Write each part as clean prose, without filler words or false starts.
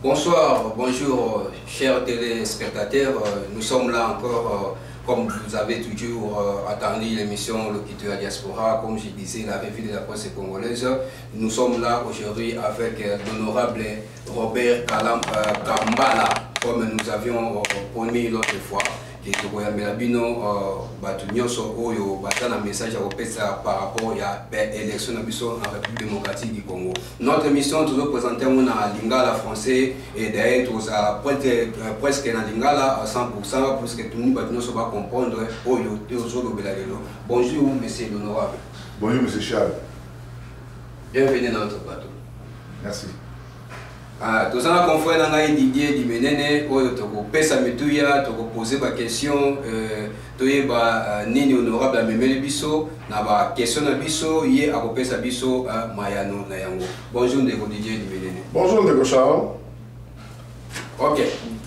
Bonsoir, bonjour chers téléspectateurs. Nous sommes là encore, comme vous avez toujours attendu l'émission Le Kitua Diaspora, comme je disais, la revue de la presse congolaise. Nous sommes là aujourd'hui avec l'honorable Robert Kambala, comme nous avions promis l'autre fois. Un message par rapport à l'élection en République démocratique du Congo. Notre émission nous présente en lingala français et d'ailleurs presque en lingala à 100% parce que tout le monde va comprendre. Bonjour monsieur l'honorable. Bonjour monsieur Charles. Bienvenue dans notre plateau. Merci. Tous les confrères dans Didier Dimenene, pesa metuya, poser ma question, nini honorable Memele Bisso, na ba question na Bisso, yé à pesa Bisso Mayano na yango. Bonjour Ndeko Didier Dimenene. Bonjour Ndeko Charles. Ok.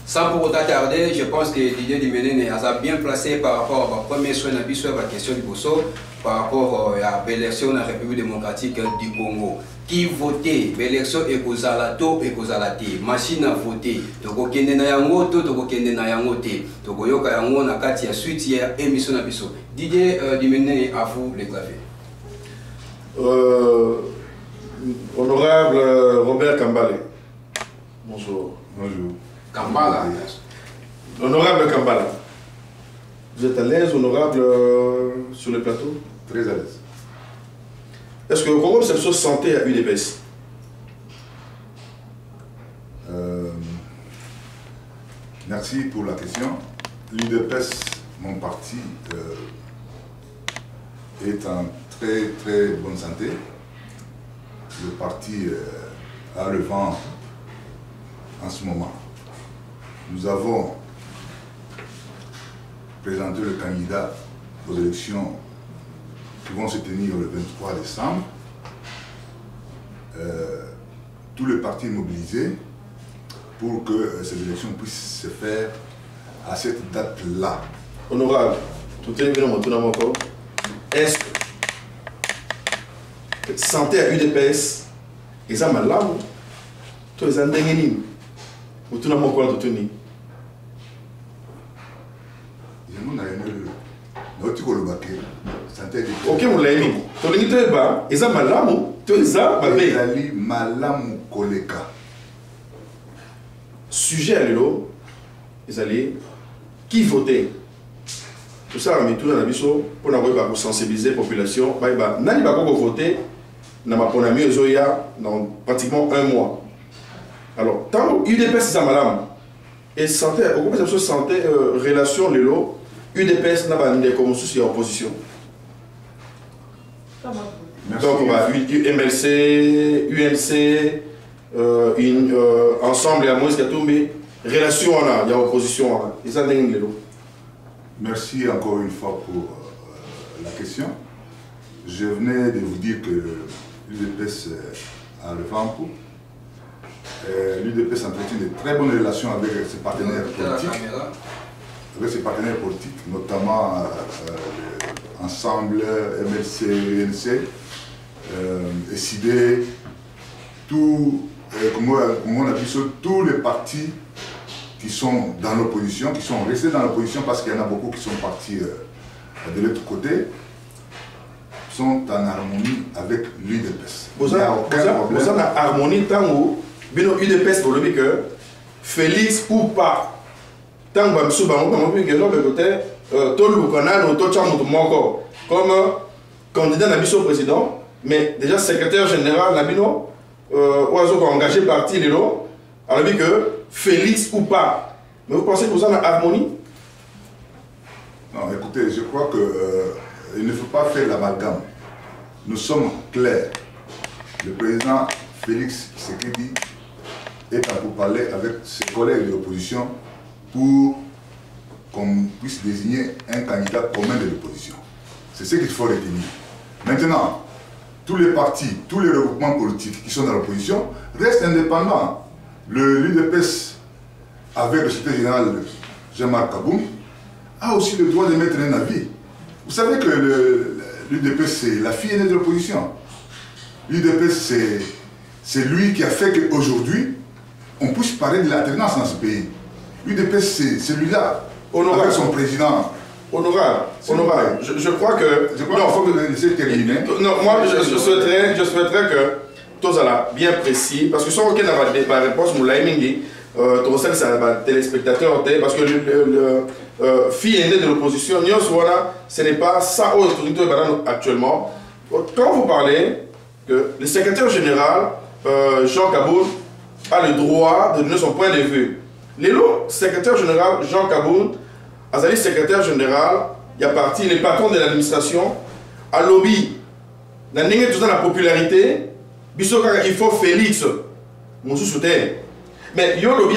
Sans pour autant tarder, je pense que Didier Dimenene a bien placé par rapport à la première soin na Bisso, à la question du Bosso, par rapport à l'élection de la République démocratique du Congo. Qui votait l'élection et kozalato et kozalati machine à voter toko kende na yango to toko kende na yango te toko yoka yango na kati ya suite ya émission na biso Didier Dimenene à vous les claviers. Honorable Robert Kambale. Bonjour. Bonjour. Kambala. Honorable Kambala. Vous êtes à l'aise, honorable, sur le plateau? Très à l'aise. Est-ce que le Congo se santé à UDPS? Merci pour la question. L'UDPS, mon parti, est en très bonne santé. Le parti a le vent en ce moment. Nous avons présenté le candidat aux élections qui vont se tenir le 23 décembre. Tous les partis mobilisés pour que ces élections puissent se faire à cette date-là. Honorable, tout est bien encore. Est-ce que santé à UDPS, ils ont mal tous les endingénimes, ou tout le monde encore de tenir? Ok, vous l'avez mis. Tout le monde est bas, ils ont mal tous les endingénimes. Malamu koleka. Sujet à l'élo, ils allaient qui votait. Tout ça, on a mis tout dans la vision pour sensibiliser la population. Nani va voter dans pratiquement un mois. Alors, tant UDPS c'est madame et santé, au groupe de santé relation l'élo, UDPS n'a pas de comme souci opposition. Merci. Donc, MLC, UNC, ensemble, il y a moins mais relation, il y a opposition. Et ça, Merci encore une fois pour la question. Je venais de vous dire que l'UDPS a le vent pour. L'UDPS entretient de très bonnes relations avec ses partenaires politiques. Notamment Ensemble, MLC, UNC, SID, tout, comme on a vu sur tous les partis qui sont dans l'opposition, qui sont restés dans l'opposition parce qu'il y en a beaucoup qui sont partis de l'autre côté, sont en harmonie avec l'UDPS. Vous avez en harmonie tant où l'UDPS pour le que Félix ou pas, tant que vous avez que l'autre côté, tout le canal ou tout comme candidat n'a au président, mais déjà secrétaire général Nabino, oiseau engagé parti les lots, alors que Félix ou pas. Mais vous pensez que vous avez en harmonie? Non, écoutez, je crois qu'il ne faut pas faire l'amalgame. Nous sommes clairs. Le président Félix Tshisekedi est en pourparlers avec ses collègues de l'opposition pour qu'on puisse désigner un candidat commun de l'opposition. C'est ce qu'il faut retenir. Maintenant, tous les partis, tous les regroupements politiques qui sont dans l'opposition restent indépendants. L'UDPS, avec le secrétaire général Jean-Marc Kaboum, a aussi le droit de mettre un avis. Vous savez que l'UDPS, c'est la fille aînée de l'opposition. L'UDPS, c'est lui qui a fait qu'aujourd'hui, on puisse parler de l'alternance dans ce pays. L'UDPS, c'est celui-là, avec son président. Honorable, je crois que... Je crois qu'il faut me laisser terminer. Non, moi, je souhaiterais que tous allons bien précis, parce que si on a des réponses, nous l'avons dit, tout ça, c'est un téléspectateur, parce que le fille aînée de l'opposition, ce n'est pas ça actuellement. Quand vous parlez que le secrétaire général, Jean Kaboun, a le droit de donner son point de vue. Le secrétaire général, Jean Kaboun, Azali secrétaire général, il y a parti, les patrons de l'administration, à lobby, dans la popularité, il faut Félix, mon soutien. Mais il y a lobby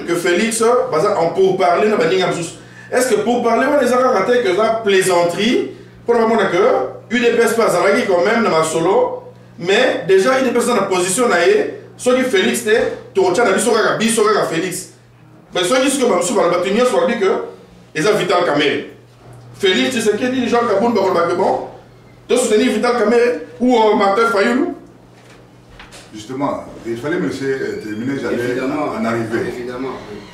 que Félix, on peut parler dans est-ce que pour parler, on les a raté que la plaisanterie, pour le moment que UDPS pas quand même dans ma solo, mais déjà UDPS dans la position soit que Félix tu retiens la vie Félix. Mais soit que ma sous la bâtonnière soit dit que ils ont Vital Kamerhe. Félix, tu sais qui dit les gens qui ont bon, de soutenir Vital Kamerhe ou Martin Fayoulou. Justement, il fallait me laisser terminer, j'allais en arriver. Évidemment.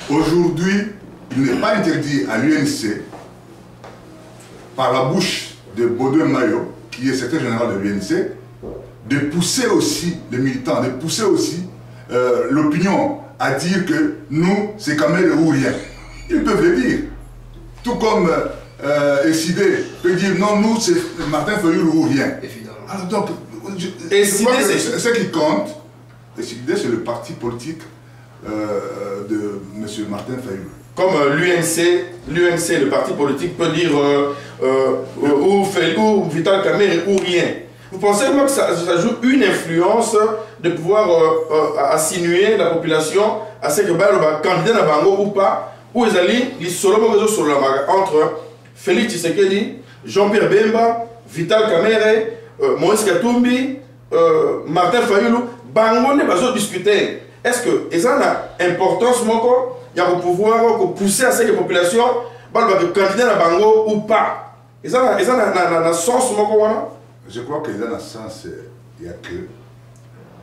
Aujourd'hui, il n'est pas interdit à l'UNC, par la bouche de Baudouin Mayo, qui est secrétaire général de l'UNC, de pousser aussi les militants, de pousser aussi l'opinion à dire que nous, c'est Kamerhe ou rien. Ils peuvent le dire. Tout comme Essidé peut dire non, nous, c'est Martin Fayoulou ou rien. Évidemment. Alors donc, ce qui compte, Essidé, c'est le parti politique de M. Martin Fayoulou. Comme l'UNC, le parti politique peut dire ou Vital Kamerhe ou rien. Vous pensez moi que ça joue une influence de pouvoir insinuer la population à ce que le candidat n'a pas ou pas, ou ils allaient entre Félix Tshisekedi, Jean-Pierre Bemba, Vital Kamerhe, Moïse Katumbi, Martin Fayoulou, bango ne pas discuter. Est-ce que ils ont l'importance il y a le pouvoir pousser à ce que la population le candidat n'a bango ou pas? Ils ont un sens Je crois que dans le sens, il n'y a que...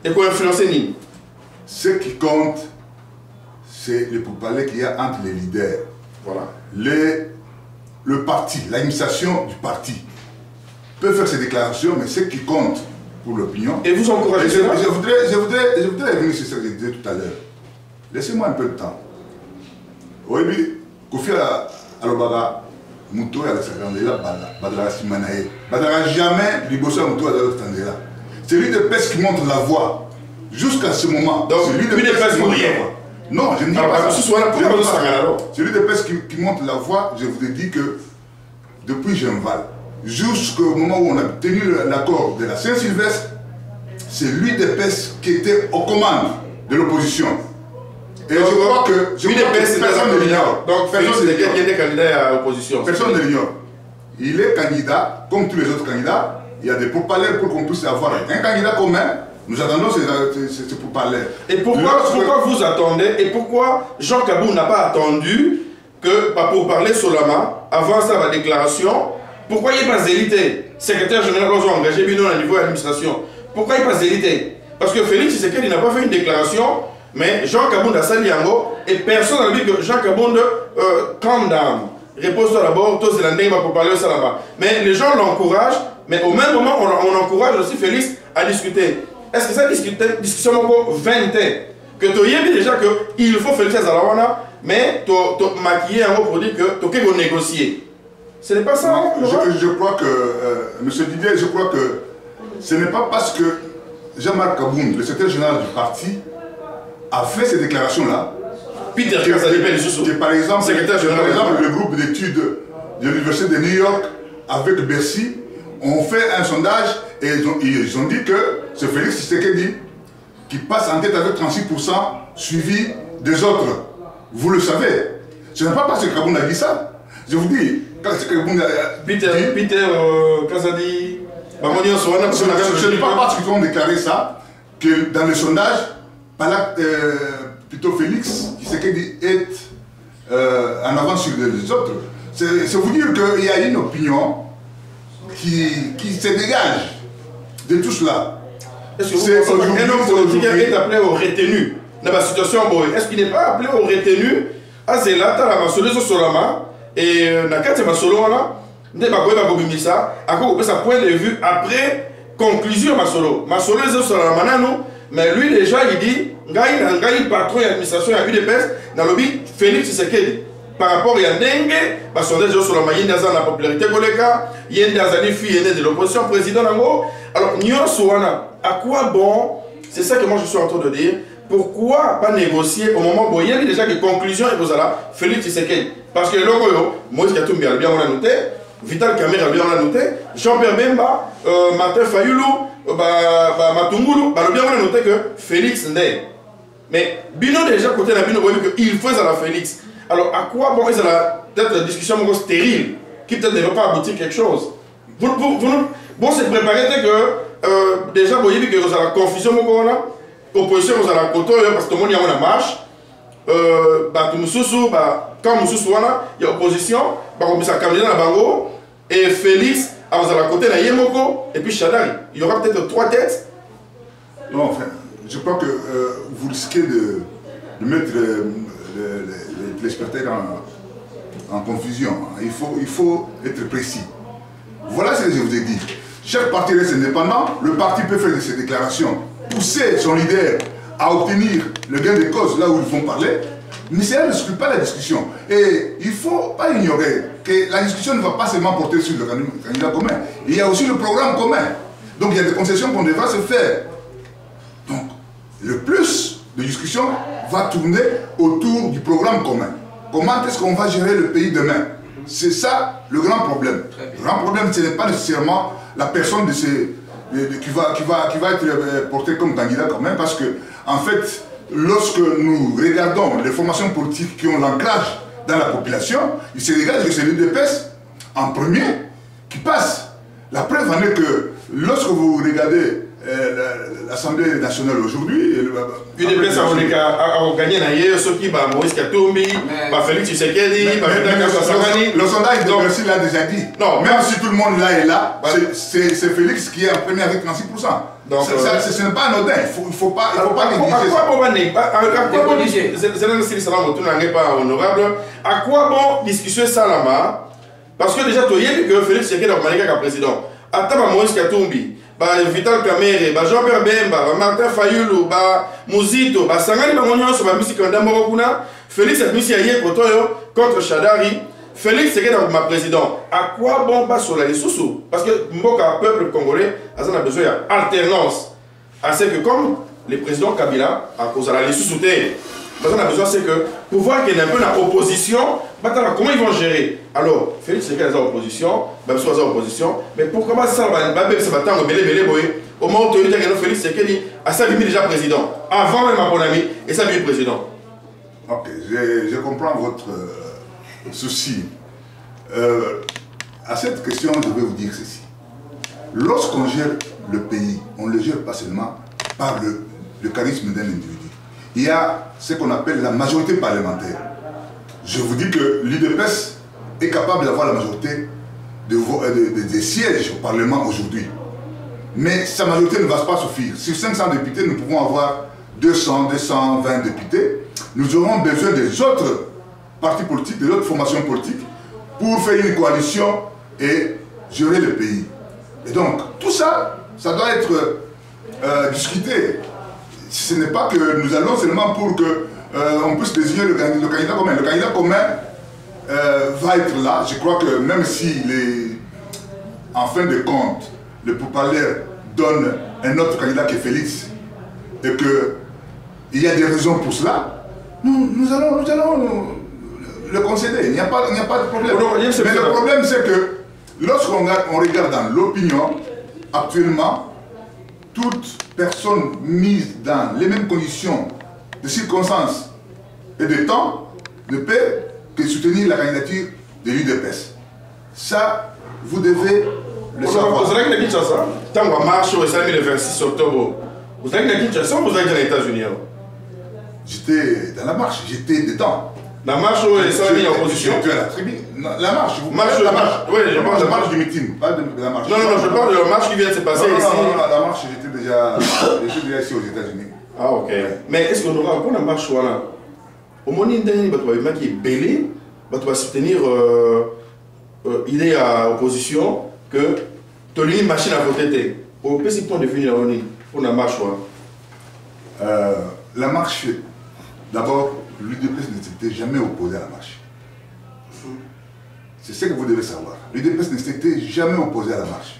Et pour influencer ni? Ce qui compte, c'est le pourparler qu'il y a entre les leaders. Voilà. Le parti, l'administration du parti peut faire ses déclarations, mais ce qui compte pour l'opinion... Et vous encouragez ça? Je voudrais revenir sur ce que je disais tout à l'heure. Laissez-moi un peu de temps. Oui, Kofi Alobara, Mouto et Alexandre Badara Simanae. Badara jamais Libosa Mouto et Alexandre. C'est lui de PES qui montre la voie. Jusqu'à ce moment. Donc, lui de PES qui montre la voie. Non, je ne dis pas ça. C'est lui de PES qui montre la voie. Je vous ai dit que depuis Genval, jusqu'au moment où on a tenu l'accord de la Saint-Sylvestre, c'est lui de PES qui était aux commandes de l'opposition. Et je crois que personne ne l'ignore. Donc, Félix est candidat à l'opposition. Personne ne l'ignore. Il est candidat, comme tous les autres candidats. Il y a des pourparlers pour qu'on puisse avoir un candidat commun. Nous attendons ces pourparlers. Et pourquoi vous attendez? Et pourquoi Jean Kaboun n'a pas attendu que, pour parler Solama, avant sa déclaration, pourquoi il n'est pas zélité? Secrétaire général a engagé Bino au niveau de l'administration. Pourquoi il n'est pas zélité? Parce que Félix Tshisekedi n'a pas fait une déclaration. Mais Jean Kaboun a sali yango et personne n'a dit que Jean Kaboun calm down. Repose-toi d'abord, toi c'est la name pour parler ça là-bas. Mais les gens l'encouragent, mais au même moment on encourage aussi Félix à discuter. Est-ce que ça discussion encore 20 ans? Que tu as déjà qu'il faut Félix Zalawana, mais tu as maquillé un mot pour dire que tu as négocier. Ce n'est pas ça. Je crois que, M. Didier, je crois que ce n'est pas parce que Jean-Marc Kaboun, le secrétaire général du parti, a fait ces déclarations-là, par exemple, le groupe d'études de l'Université de New York avec Bercy ont fait un sondage et ils ont dit que c'est Félix Tshisekedi qui passe en tête avec 36%, suivi des autres. Vous le savez. Ce n'est pas parce que Kaboun a dit ça. Je vous dis, quand Kaboun a Peter Kazadi, ce n'est pas parce qu'ils ont déclaré ça que dans le sondage, plutôt Félix Tshisekedi est en avance sur les autres. C'est vous dire qu'il y a une opinion qui se dégage de tout cela. Est-ce que un homme politique est appelé au retenu? dans la situation, est-ce qu'il n'est pas appelé au retenu à Zelata, la Masolo Solama, et Nakati Masolo, ne pas quoi ça, à quoi sa point de vue après conclusion Masolo. Masolo Solama, mais lui déjà il dit, Ngai patron d'administration à UDPS, dans le but Félix Tshisekedi. Par rapport à Dengue, sondage sur la il y a la popularité il y a des filles de l'opposition président. Alors, à quoi bon, c'est ça que moi je suis en train de dire, pourquoi pas négocier au moment où il y a déjà des conclusions et vous allez Félix Tshisekedi. Parce que Moïse Katumbi a bien noté, Vital Kamerhe a bien noté, Jean-Pierre Bemba, Martin Fayoulou, Matungulu, a bien noté que Félix Ndé. Mais Bino déjà côté de Bino, il faut ça Félix. Alors, à quoi bon, ça a peut-être une discussion stérile, qui peut-être ne va pas aboutir à quelque chose. Bon, c'est préparé que, déjà, vous voyez que vous avez la confusion, l'opposition, vous avez la côté, parce que tout le monde y a une marche. Quand Moussoussou, il y a opposition, comme ça, Kamina Bango, et Félix, vous avez la côté, la Yemoko, et puis Chadari. Il y aura peut-être 3 têtes. Non, enfin, je crois que vous risquez de mettre les spectateurs en confusion. Il faut être précis. Voilà ce que je vous ai dit. Chaque parti reste indépendant. Le parti peut faire ses déclarations, pousser son leader à obtenir le gain de cause là où ils vont parler. Mais cela ne exclut pas la discussion. Et il ne faut pas ignorer que la discussion ne va pas seulement porter sur le candidat commun. Il y a aussi le programme commun. Donc il y a des concessions qu'on devra se faire. Donc, le plus de discussion va tourner autour du programme commun. Comment est-ce qu'on va gérer le pays demain? C'est ça le grand problème. Le grand problème, ce n'est pas nécessairement la personne qui va être portée comme candidat commun, parce que, en fait, lorsque nous regardons les formations politiques qui ont l'ancrage dans la population, il se regarde que c'est l'UDPS en premier qui passe. La preuve en est que lorsque vous regardez l'Assemblée nationale aujourd'hui, UDPS a gagné ceux qui Moïse Katumbi, Félix Tshisekedi, le sondage de Bercy l'a déjà dit. Non, même si tout le monde là est là, c'est Félix qui est en premier avec 36%. Donc, ce n'est pas anodin, il ne faut pas négliger ça. À quoi bon discussion Salama? Parce que déjà, tu as dit que Félix Tshisekedi est président. Attends, Moïse Katumbi, Vital Kamerhe, Jean-Pierre Bemba, Martin Fayoulou, Mouzito, Sangani Bamonyonso, Misikanda Morokuna, Félix est contre Chadari, Félix est ma président. À quoi bon pas sur les sous-sous? Parce que Mboka, peuple congolais, a besoin d'alternance. C'est que comme le président Kabila, à cause de la sous-sous, on a besoin, c'est que pour voir qu'il y a un peu l'opposition, comment ils vont gérer? Alors, Félix est en opposition, mais pour commencer ça, au moment où Félix a salué déjà président, avant même mon ami, et salué président. Ok, je comprends votre souci. À cette question, je vais vous dire ceci. Lorsqu'on gère le pays, on ne le gère pas seulement par le charisme d'un individu. Il y a ce qu'on appelle la majorité parlementaire. Je vous dis que l'UDPS est capable d'avoir la majorité des sièges au Parlement aujourd'hui. Mais sa majorité ne va pas suffire. Sur 500 députés, nous pouvons avoir 200, 220 députés. Nous aurons besoin des autres partis politiques, des autres formations politiques, pour faire une coalition et gérer le pays. Et donc, tout ça, ça doit être discuté. Ce n'est pas que nous allons seulement pour qu'on puisse désigner le candidat commun. Le candidat commun va être là. Je crois que même si, en fin de compte, le pourparlers donne un autre candidat qui est Félix, et qu'il y a des raisons pour cela, nous allons le concéder. Il n'y a pas de problème. Mais le problème, c'est que lorsqu'on regarde dans l'opinion, actuellement, toute personne mise dans les mêmes conditions de circonstances et de temps ne peut que soutenir la candidature de l'UDPS. Ça, vous devez le savoir. Vous savez que Kinshasa, tant qu'on marche au le 26 octobre, vous savez que Kinshasa, vous êtes dans les États-Unis? J'étais dans la marche, j'étais dedans. La marche où les salariés en opposition? J'étais à la tribune. La marche, vous marche, la marche. Oui, je parle de la marche du meeting, pas de la marche. Non, je parle de la marche qui vient de se passer ici. Non, la marche, j'étais déjà ici aux États-Unis. Ah, ok. Mais est-ce qu'on aura encore la marche là? Au moment où il qui est belé, tu vas soutenir l'idée à l'opposition que tu as une machine à voter. Au PC, tu as devenu pour la marche là. La marche, d'abord, l'UDPS ne s'était jamais opposé à la marche. C'est ce que vous devez savoir. L'UDPS ne s'était jamais opposé à la marche.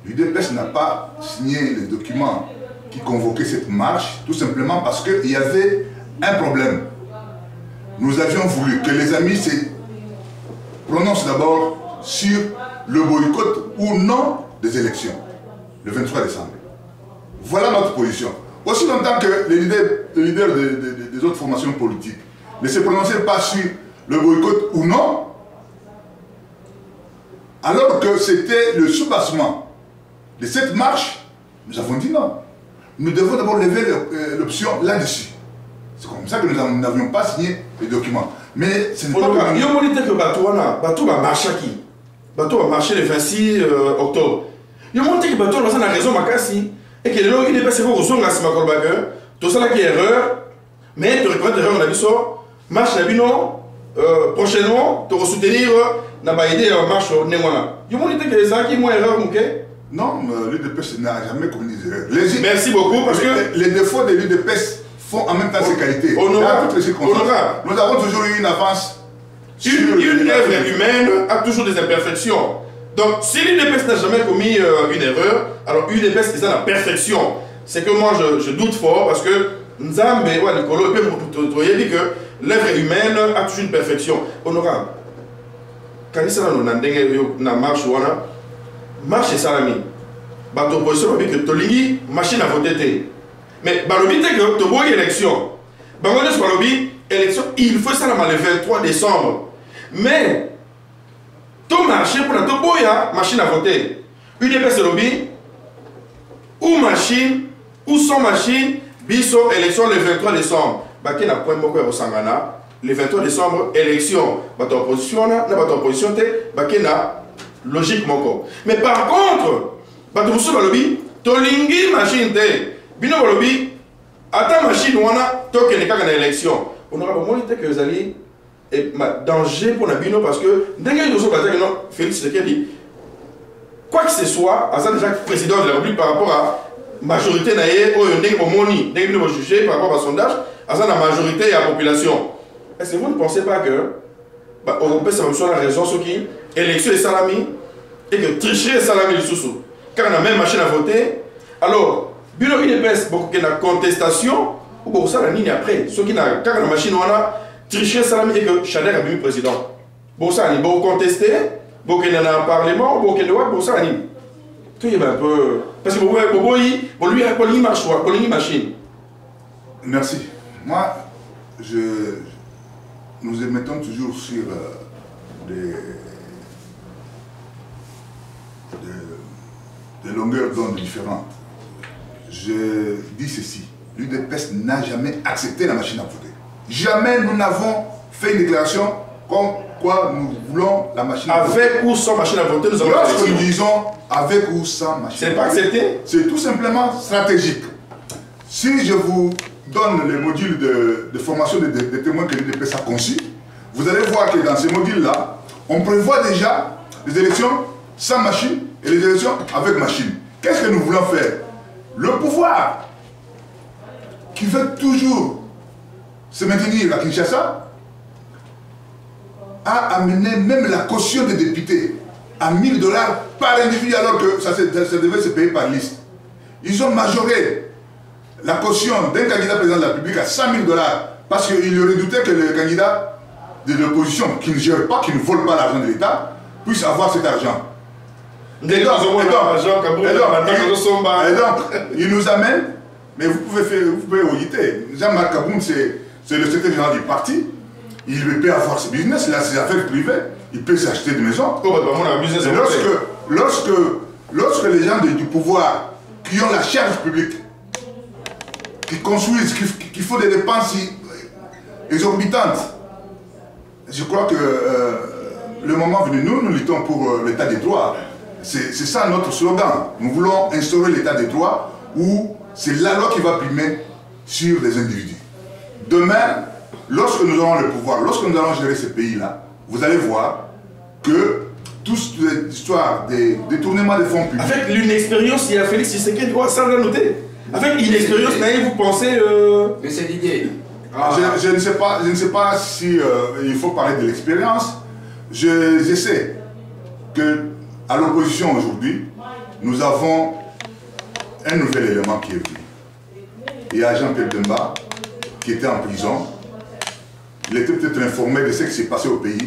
L'UDPS n'a pas signé les documents qui convoquaient cette marche, tout simplement parce qu'il y avait un problème. Nous avions voulu que les amis se prononcent d'abord sur le boycott ou non des élections, le 23 décembre. Voilà notre position. Aussi longtemps que les leaders des autres formations politiques ne se prononçaient pas sur le boycott ou non, alors que c'était le soubassement de cette marche, nous avons dit non. Nous devons d'abord lever l'option là-dessus. C'est comme ça que nous n'avions pas signé les documents. Mais ce n'est pas comme... Il y a un que Batou va marcher qui? Batou va marcher le 26 octobre. Il y a un que Batou va raison Makassi. Et que là, il n'est pas sûr que vous avez tout ça qui est erreur. Mais tu reconnais l'erreur, on a vu ça. Marche, prochainement, tu vas soutenir la idée de marche. Il y a un que les gens qui ont erreur. Non, l'UDPS n'a jamais commis des erreurs. Merci beaucoup parce que les défauts de l'UDPS font en même temps ses qualités. Honorable. Nous avons toujours eu une avance. Une œuvre humaine a toujours des imperfections. Donc, si l'UDPS n'a jamais commis une erreur, alors l'UDPS est dans la perfection. C'est que moi, je doute fort parce que Nzambe, Nicolas, dit que l'œuvre humaine a toujours une perfection. Honorable, quand il s'agit de marche, marche et salami. L'opposition dit que tu as machine à voter. Mais balobi te que tu as une élection. Élection, il faut ça le 23 décembre. Mais tout marché pour la machine à voter. UDPS lobby, ou machine, ou sans machine, biso élection le 23 décembre. Baki na point moko au Sangana, le 23 décembre, élection. Bato opposition na opposition te, baki na logique moko. Mais par contre, bato musu balobi, tolingi machine te. Bino balobi, ata machine wana tokende kaka na élection. On aura monité que vous allez et danger pour la bino parce que Félix Tshisekedi, quoi que ce soit, à ça déjà président de la République par rapport à majorité naïe, ou jugé par rapport à sondage, à ça la majorité et à la population. Est-ce que vous ne pensez pas que Européen ça va la raison sur qui élection est salami et que tricherie est salami du sous car on a même machine à voter. Alors, bino UDPS beaucoup qu'il y a contestation ou pour ça la ligne après ceux qui n'a car la machine on a tricher salami et que Chader a devenu président. Bon ça, il faut contester, bon qu'il y en a un parlement, bon qu'il y a bon ça, il y a un peu... Parce que pour lui, il marche, pour lui, machine. Merci. Moi, nous émettons toujours sur des longueurs d'onde différentes. Je dis ceci, l'UDPS n'a jamais accepté la machine à voter. Jamais nous n'avons fait une déclaration comme quoi nous voulons la machine à voter. Avec ou sans machine à voter, nous avons fait. Lorsque nous disons avec ou sans machine à voter, c'est pas accepté. C'est tout simplement stratégique. Si je vous donne les modules de formation des témoins que l'UDPS a conçus, vous allez voir que dans ces modules-là, on prévoit déjà les élections sans machine et les élections avec machine. Qu'est-ce que nous voulons faire? Le pouvoir qui veut toujours se maintenir à Kinshasa a amené même la caution des députés à 1 000 $ par individu alors que ça devait se payer par liste. Ils ont majoré la caution d'un candidat président de la République à 100 000 $ parce qu'ils redoutaient que le candidat de l'opposition qui ne gère pas, qui ne vole pas l'argent de l'État, puisse avoir cet argent. Et donc, il nous amène, mais vous pouvez auditer. Jean-Marc Kaboum, c'est le secrétaire général du parti. Il peut avoir ses business, il a ses affaires privées, il peut s'acheter des maisons. Lorsque les gens du pouvoir qui ont la charge publique, qui construisent, qui font des dépenses exorbitantes, je crois que le moment venu, nous luttons pour l'état des droits. C'est ça notre slogan. Nous voulons instaurer l'état des droits où c'est la loi qui va primer sur des individus. Demain, lorsque nous aurons le pouvoir, lorsque nous allons gérer ce pays-là, vous allez voir que toute l'histoire des détournements des fonds publics... Avec l'inexpérience, il y a Félix Tshisekedi, ça l'a noté. Avec l'inexpérience, naïve, vous pensez... Mais c'est l'idée. Je ne sais pas si il faut parler de l'expérience. Je sais qu'à l'opposition aujourd'hui, nous avons un nouvel élément qui est venu. Il y a Jean-Pierre Bemba qui était en prison. Il était peut-être informé de ce qui s'est passé au pays,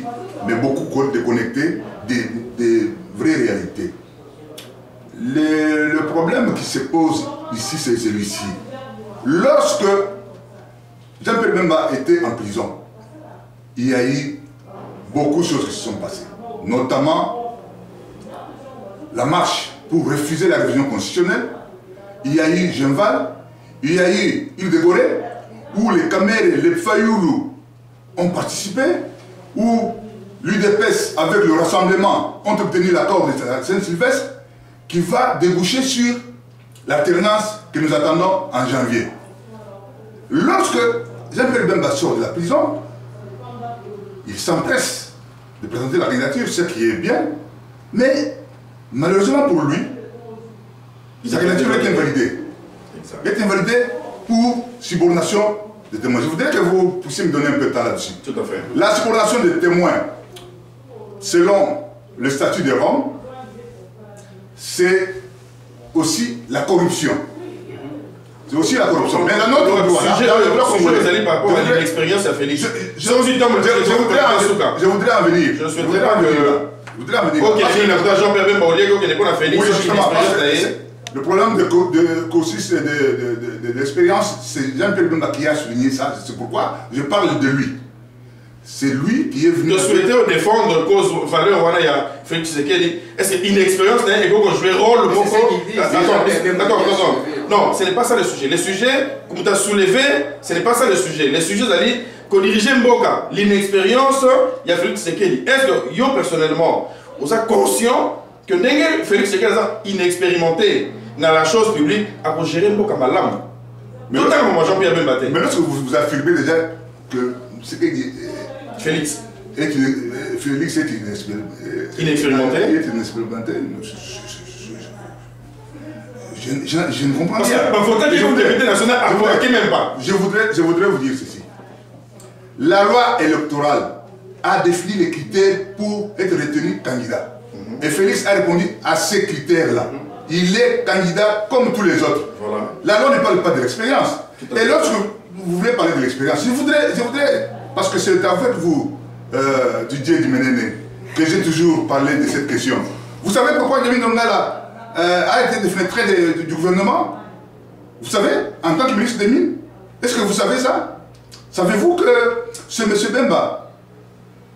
mais beaucoup déconnecté des vraies réalités. Le problème qui se pose ici, c'est celui-ci. Lorsque Jean-Pierre Bemba était en prison, il y a eu beaucoup de choses qui se sont passées. Notamment la marche pour refuser la révision constitutionnelle. Il y a eu Genval, il y a eu Île de Gorée, où les Kaméré, les Fayoulou ont participé, où l'UDPS, avec le rassemblement, ont obtenu l'accord de Saint-Sylvestre, qui va déboucher sur l'alternance que nous attendons en janvier. Lorsque Jean-Pierre Bemba sort de la prison, il s'empresse de présenter la candidature, ce qui est bien, mais malheureusement pour lui, sa candidature est invalidée. Elle est invalidée pour subordination des témoins. Je voudrais que vous puissiez me donner un peu de temps là-dessus. Tout à fait. La subordination des témoins, selon le statut de Rome, c'est aussi la corruption. C'est aussi la corruption. Mais dans notre droit, vous allez par rapport à l'expérience à Félix. Je voudrais en venir. Je souhaiterais pas que... Ok, Jean-Pierre Bemba, au lieu qu'il n'est pas la Félix, le problème de l'expérience, c'est Jean-Pierre Bemba qui a souligné ça. C'est pourquoi je parle de lui. C'est lui qui est venu... De souhaiter défendre cause valeur, voilà, il y a Félix Tshisekedi. Est-ce qu'il y a une expérience, et qu'on jouer rôle, le mot... Attends. Non, ce n'est pas ça le sujet. Le sujet, comme tu as soulevé, ce n'est pas ça le sujet. Le sujet, c'est-à-dire qu'on dirigeait Mboka. L'inexpérience, il y a Félix Tshisekedi. Est-ce que, yo, personnellement, vous êtes conscient que Félix Tshisekedi est inexpérimenté dans la chose publique à gérer Mboka Malam? Totalement, Jean-Pierre Bemba. Mais lorsque vous affirmez déjà que Félix est inexpérimenté. Je ne comprends pas. Je voudrais vous dire ceci. La loi électorale a défini les critères pour être retenu candidat. Et Félix a répondu à ces critères-là. Il est candidat comme tous les autres. Voilà. La loi ne parle pas de l'expérience. Et lorsque vous voulez parler de l'expérience, je voudrais, parce que c'est avec vous, Didier Diménéné, que j'ai toujours parlé de cette question. Vous savez pourquoi Yemi Ndongala a été défenestré du gouvernement? Vous savez, en tant que ministre des Mines, est-ce que vous savez ça? Savez-vous que ce M. Bemba,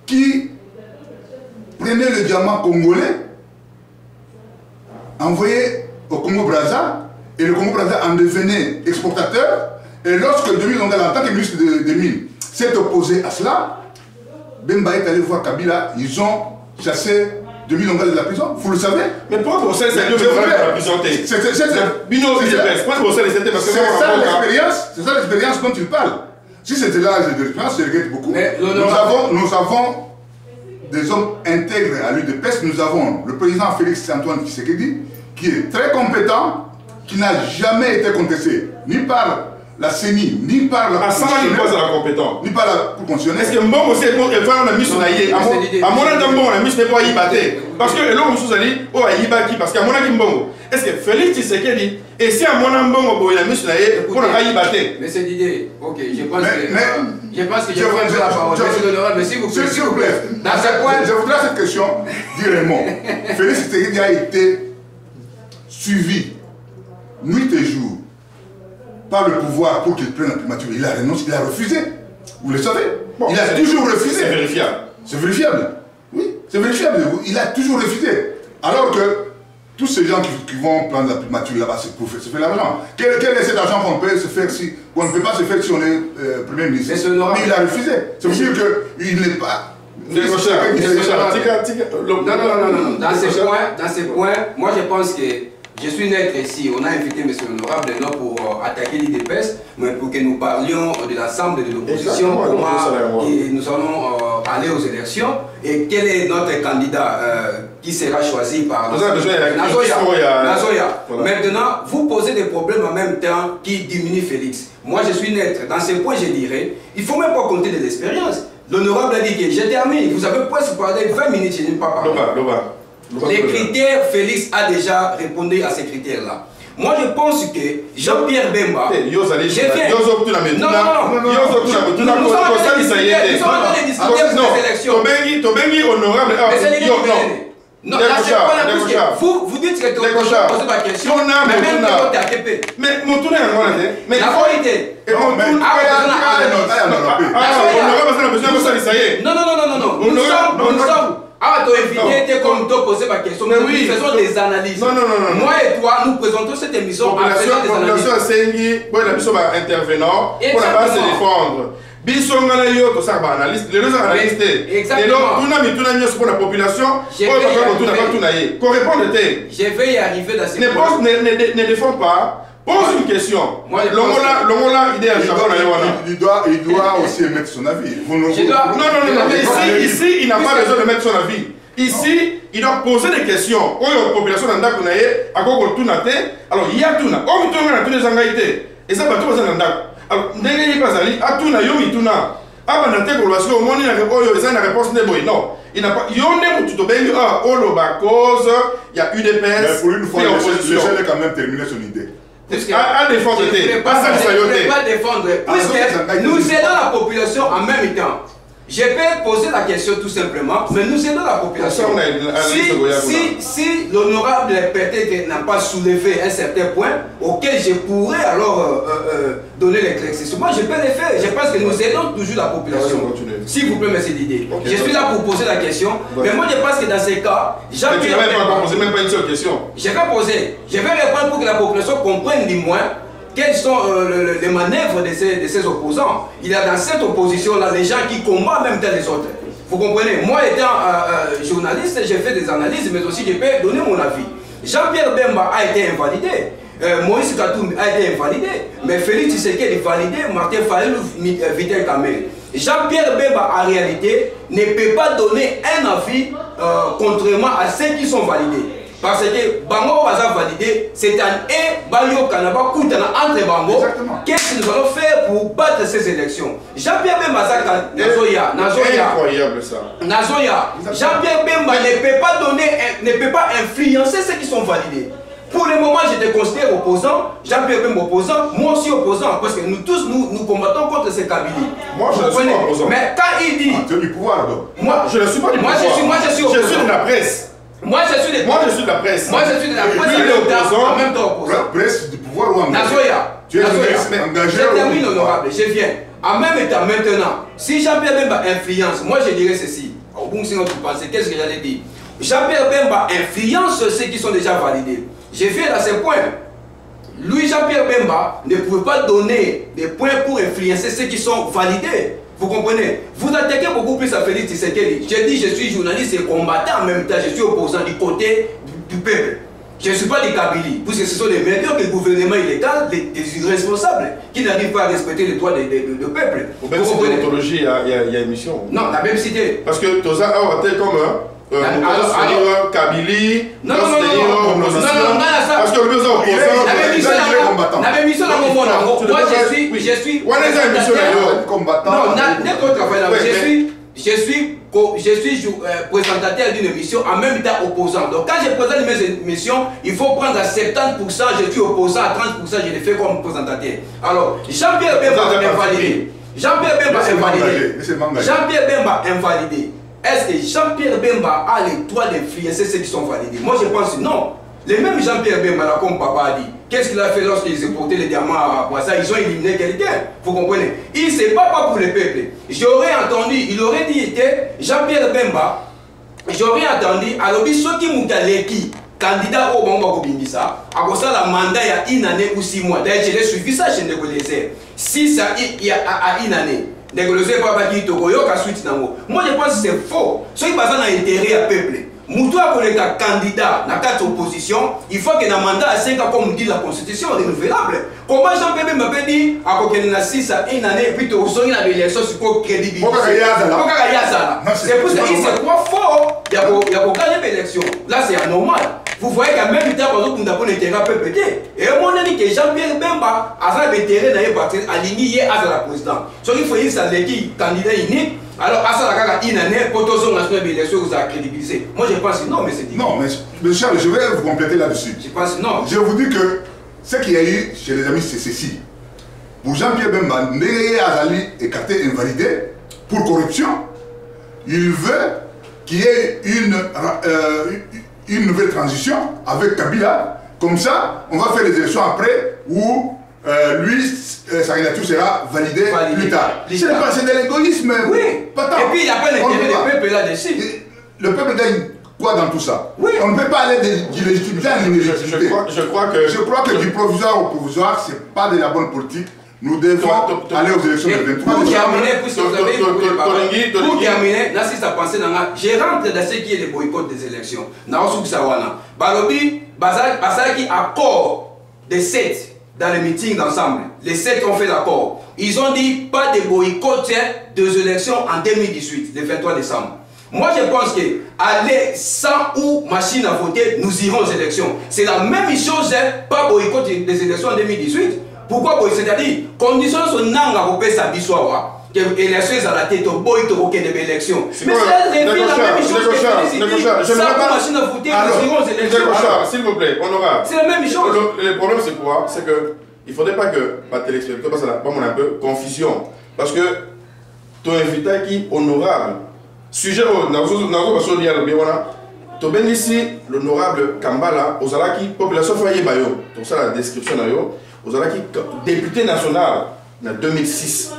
qui prenait le diamant congolais, envoyé au Congo-Brazza, et le Congo-Brazza en devenait exportateur, et lorsque Yemi Ndongala, en tant que ministre des Mines, s'est opposé à cela, Bemba est allé voir Kabila, ils ont chassé Yemi Ndongala de la prison, vous le savez? Mais pourquoi pour ça, c'est la prison? C'est ça l'expérience dont tu parles. Si c'était l'âge de l'expérience, je regrette beaucoup. Nous avons des hommes intègres à l'UDPS. Nous avons le président Félix Antoine Tshisekedi, qui est très compétent, qui n'a jamais été contesté, ni par la CENI, ni par la Cour constitutionnelle. Ni par la Cour constitutionnelle. Est-ce que Mbongo aussi est faire la mission naïe? À mon avis, Mbongo, la mission n'est pas yibate. Parce que l'homme sous ali, oh yibaki, parce qu'à mon avis, Mbongo. Est-ce que Félix Tshisekedi, et si à mon avis, Mbongo, la mission naïe, pour la yibate? Mais c'est l'idée. Ok, je pense que je prends la parole. Mais s'il vous plaît, dans ce point. Je voudrais à cette question dire un mot. Félix Tshisekedi a été suivi nuit et jour par le pouvoir pour qu'il prenne la primature. Il a renoncé, il a refusé. Vous le savez. Bon, il a toujours refusé. C'est vérifiable. C'est vérifiable. Oui, c'est vérifiable. Il a toujours refusé. Alors que tous ces gens qui vont prendre la primature là-bas, c'est pour se faire l'argent. Quel est cet argent qu'on peut se faire si on ne peut pas se faire si on est Premier ministre? Mais il a refusé. C'est pour dire qu'il n'est pas. Non. Dans ces points, moi je pense que Je suis net ici. On a invité M. Honorable non pour attaquer l'IDPS, mais pour que nous parlions de l'ensemble de l'opposition, comment nous allons aller aux élections et quel est notre candidat qui sera choisi par Nazoya. Voilà. Maintenant, vous posez des problèmes en même temps qui diminuent Félix. Moi, je suis net. Dans ces points, je dirais, il ne faut même pas compter de l'expérience. L'honorable a dit que je termine. Vous avez presque parlé 20 minutes, je n'ai pas parlé. Les critères, Félix a déjà répondu à ces critères-là. Moi, je pense que Jean-Pierre Bemba... Nous sommes en train de discuter des élections. Non, là, c'est pas la plus que vous dites que tu as posé ma question, mais même quand tu as TP. Mais mon tour est en mais la vérité. Non. Nous sommes. Ah, tu es invité comme tu as posé ma question. Mais oui, nous faisons des analyses. Non. Moi et toi, nous présentons cette émission en faisant des analyses. La population intervenant pour ne pas se défendre. Bisongana yo to ça ba analyste les deux analystes exactement et donc pour la population correspond je vais y arriver dans ces ne défend pas pose une question l'ongola idée il doit aussi émettre son avis non ici il n'a pas besoin de mettre son avis ici il doit poser des questions la population n'a pas alors il y a tout na tous les angaïtés et ça va tout alors, ndenge bazali atuna yo mituna abanate ko parce que au moni na réponse ne boy non il n'a pas yonde mutu to bengi oloba cause il y a UDPS mais pour une fois le chef a quand même terminé son idée à défendre pas défendre puisque nous aidons la population en même temps. Je peux poser la question tout simplement, mais nous aidons la population. Si l'honorable peut-être n'a pas soulevé un certain point auquel je pourrais alors donner l'éclaircissement, moi je peux le faire. Je pense que nous aidons toujours la population. S'il vous plaît, merci Didier. Je suis là pour poser la question, mais moi je pense que dans ces cas, Jean-Pierre même pas une seule question. Je vais répondre pour que la population comprenne du moins quelles sont les manœuvres de ces opposants. Il y a dans cette opposition-là les gens qui combattent même tel les autres. Vous comprenez? Moi, étant journaliste, j'ai fait des analyses, mais aussi je peux donner mon avis. Jean-Pierre Bemba a été invalidé. Moïse Katoum a été invalidé. Mais Félix Tshisekedi est validé. Martin Fayulu, Vitel Kamel. Jean-Pierre Bemba, en réalité, ne peut pas donner un avis contrairement à ceux qui sont validés. Parce que Bango va validé, c'est un Balio Kanaba Koutana entre Bango. Qu'est-ce que nous allons faire pour battre ces élections? Jean-Pierre Bemba, Nazoya. Incroyable ça. Nazoya. Jean-Pierre Bemba ne peut pas influencer ceux qui sont validés. Pour le moment, je te considère opposant, Jean-Pierre Bemba opposant, moi aussi opposant, parce que nous tous, nous combattons contre ces Kabylie. Moi, je ne suis pas opposant. Mais quand il dit... Tu es du pouvoir, donc. Moi, je ne suis pas du pouvoir. Je suis opposant. Je suis de la presse. Moi je suis de la presse. Moi je suis de la presse. En même temps opposant. Presse du pouvoir ou en Nazoya. Tu es engagé. Je termine honorable, je viens. En même temps maintenant, si Jean-Pierre Bemba influence, moi je dirais ceci. Au bon sens tu penses, qu'est-ce que j'allais dire? Jean-Pierre Bemba influence ceux qui sont déjà validés. Je viens à ce point. Lui, Jean-Pierre Bemba, ne pouvait pas donner des points pour influencer ceux qui sont validés. Vous comprenez? Vous attaquez beaucoup plus à Félix Tshisekedi. Je dis je suis journaliste et combattant en même temps, je suis opposant du côté du peuple. Je ne suis pas des Kabylie, puisque ce sont des médias que le gouvernement illégal, des irresponsables, qui n'arrivent pas à respecter les droits du peuple. Vous comprenez? Il y a émission. Non, la même cité. Parce que Toza a été comme Kabylie, non, parce que le besoin opposant, la même mission dans mon monde. Moi je suis je suis présentateur d'une émission en même temps opposant. Donc quand je présente mes émissions, il faut prendre à 70%, je suis opposant, à 30%, je le fais comme présentateur. Alors, Jean-Pierre Bemba est invalidé. Jean-Pierre Bemba invalidé. Est-ce que Jean-Pierre Bemba a le droit d'influencer ceux qui sont validés? Moi je pense non. Le même Jean-Pierre Bemba, là, comme papa a dit, qu'est-ce qu'il a fait lorsqu'ils ont porté les diamants à Boissa? Ils ont éliminé quelqu'un, vous comprenez? Il ne s'est pas pour le peuple. J'aurais entendu, il aurait dit, Jean-Pierre Bemba, j'aurais entendu, alors ceux qui m'ont dit, candidat au Bamba Kobingisa, à cause de la mandat il y a 1 année ou 6 mois. D'ailleurs, je l'ai suivi ça chez Ndegolese. Si ça il y a 1 année. Moi je pense que c'est faux. Ce qui passe dans l'intérêt à peuple. Moutoua pour les candidats, dans quatre oppositions, il faut que le mandat à 5 ans, comme dit la Constitution, renouvelable. Comment Jean-Pierre m'a dit, à côté de 6 à 1 année, et puis tu as une élection sur crédibilité. C'est pour ça qu'il se croit fort, il y a gagné l'élection. Là, c'est anormal. Vous voyez qu'à même temps, par exemple, nous avons intérêt peut péter. Et au moment où Jean-Pierre Bemba a fait intérêt d'aller partir aligné à la présidente. Ce qu'il faut dire, c'est l'équipe candidat unique. Alors, à ça, une année, pour tous les nationaux d'élection, vous avez crédibilisé. Moi, je pense que non, mais c'est dit. Non, mais Charles, je vais vous compléter là-dessus. Je pense que non. Je vous dis que ce qu'il y a eu chez les amis, c'est ceci. Pour Jean-Pierre Bemba, Ndeye Azali écarté, invalidé pour corruption, il veut qu'il y ait une nouvelle transition avec Kabila. Comme ça, on va faire les élections après où lui, sa candidature sera validée plus tard. C'est de l'égoïsme. Oui. Pas tant. Et puis, il n'y a pas l'intérêt du peuple là-dessus. Le peuple gagne quoi dans tout ça? Oui. On ne peut pas aller d'illégitimité à l'illégitimité. Je crois que du provisoire au provisoire, ce n'est pas de la bonne politique. Nous devons aller aux élections le 23 pour décembre. Pour terminer, là, si ça pensait dans la. Je rentre dans ce qui est le boycott des élections. Balobi, Bazaki accord des 7 dans les meetings d'ensemble. Les 7 ont fait l'accord. Ils ont dit pas de boycott des élections en 2018, le 23 décembre. Moi, je pense que aller sans ou machine à voter, nous irons aux élections. C'est la même chose, pas boycott des élections en 2018. Pourquoi? C'est-à-dire, condition son nanga pour payer sa bissoire. Que l'élection est à la tête au boy de aucune élection. Mais ça revient la même chose que sans machine à voter, nous irons aux élections. S'il vous plaît, honorable. C'est la même chose. Le problème, c'est quoi? C'est que il ne faudrait pas que ma téléspectateur passe à un peu confusion. Parce que tu as invité qui est honorable. Sujet, tu as ici l'honorable Kambala, aux Alaki, population foyer Bayo. Donc, ça, la description aux Alaki, député national en 2006.